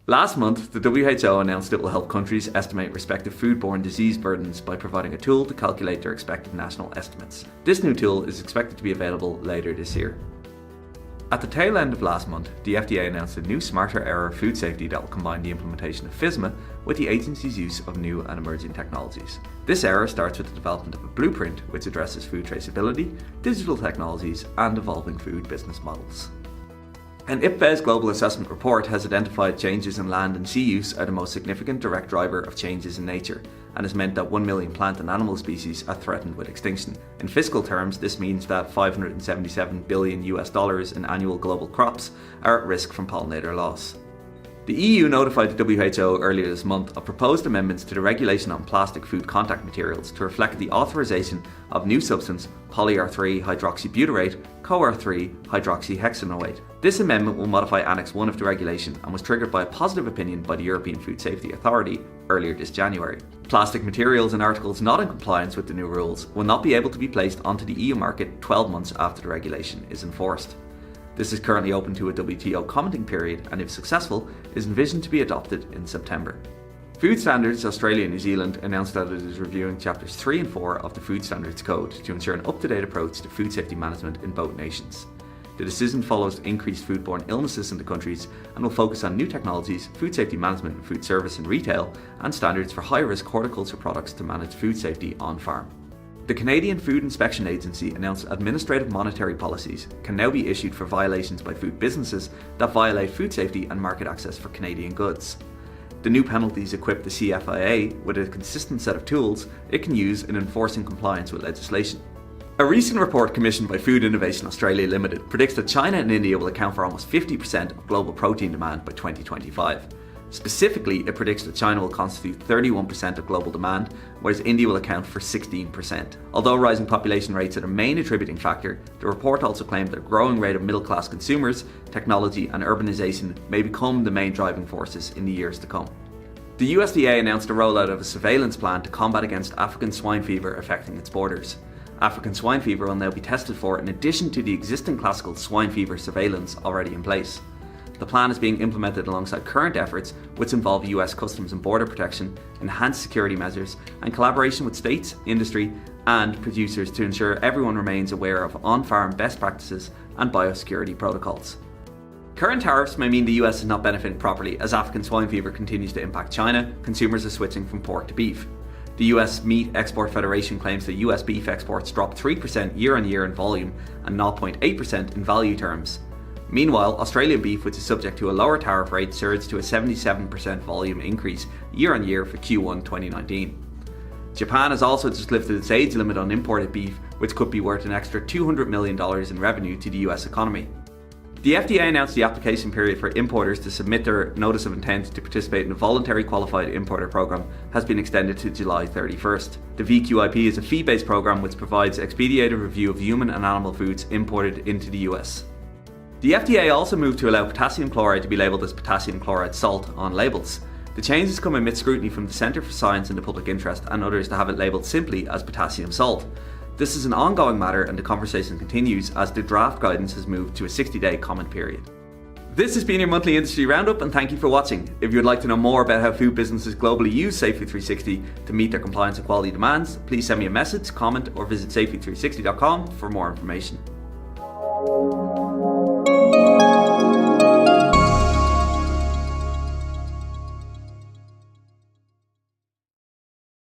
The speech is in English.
Last month, the WHO announced it will help countries estimate respective foodborne disease burdens by providing a tool to calculate their expected national estimates. This new tool is expected to be available later this year. At the tail end of last month, the FDA announced a new smarter era of food safety that will combine the implementation of FSMA with the agency's use of new and emerging technologies. This era starts with the development of a blueprint which addresses food traceability, digital technologies, and evolving food business models. An IPBES global assessment report has identified changes in land and sea use are the most significant direct driver of changes in nature, and has meant that 1 million plant and animal species are threatened with extinction. In fiscal terms, this means that $577 billion in annual global crops are at risk from pollinator loss. The EU notified the WHO earlier this month of proposed amendments to the regulation on plastic food contact materials to reflect the authorisation of new substance polyr3 hydroxybutyrate CoR3 hydroxyhexanoate. This amendment will modify Annex 1 of the regulation and was triggered by a positive opinion by the European Food Safety Authority earlier this January. Plastic materials and articles not in compliance with the new rules will not be able to be placed onto the EU market 12 months after the regulation is enforced. This is currently open to a WTO commenting period and, if successful, is envisioned to be adopted in September. Food Standards Australia and New Zealand announced that it is reviewing Chapters 3 and 4 of the Food Standards Code to ensure an up-to-date approach to food safety management in both nations. The decision follows increased foodborne illnesses in the countries and will focus on new technologies, food safety management in food service and retail, and standards for high-risk horticulture products to manage food safety on-farm. The Canadian Food Inspection Agency announced administrative monetary policies can now be issued for violations by food businesses that violate food safety and market access for Canadian goods. The new penalties equip the CFIA with a consistent set of tools it can use in enforcing compliance with legislation. A recent report commissioned by Food Innovation Australia Limited predicts that China and India will account for almost 50% of global protein demand by 2025. Specifically, it predicts that China will constitute 31% of global demand, whereas India will account for 16%. Although rising population rates are the main attributing factor, the report also claimed that a growing rate of middle-class consumers, technology and urbanisation may become the main driving forces in the years to come. The USDA announced the rollout of a surveillance plan to combat against African swine fever affecting its borders. African swine fever will now be tested for in addition to the existing classical swine fever surveillance already in place. The plan is being implemented alongside current efforts which involve US Customs and Border Protection, enhanced security measures, and collaboration with states, industry, and producers to ensure everyone remains aware of on-farm best practices and biosecurity protocols. Current tariffs may mean the US is not benefiting properly as African swine fever continues to impact China. Consumers are switching from pork to beef. The US Meat Export Federation claims that US beef exports dropped 3% year on year in volume and 0.8% in value terms. Meanwhile, Australian beef, which is subject to a lower tariff rate, surged to a 77% volume increase year on year for Q1 2019. Japan has also just lifted its age limit on imported beef, which could be worth an extra $200 million in revenue to the US economy. The FDA announced the application period for importers to submit their notice of intent to participate in a voluntary qualified importer program has been extended to July 31st. The VOIP is a fee-based program which provides expedited review of human and animal foods imported into the US. The FDA also moved to allow potassium chloride to be labelled as potassium chloride salt on labels. The changes come amid scrutiny from the Centre for Science in the Public Interest and others to have it labelled simply as potassium salt. This is an ongoing matter and the conversation continues as the draft guidance has moved to a 60-day comment period. This has been your monthly industry roundup and thank you for watching. If you would like to know more about how food businesses globally use Safety360 to meet their compliance and quality demands, please send me a message, comment or visit safety360.com for more information.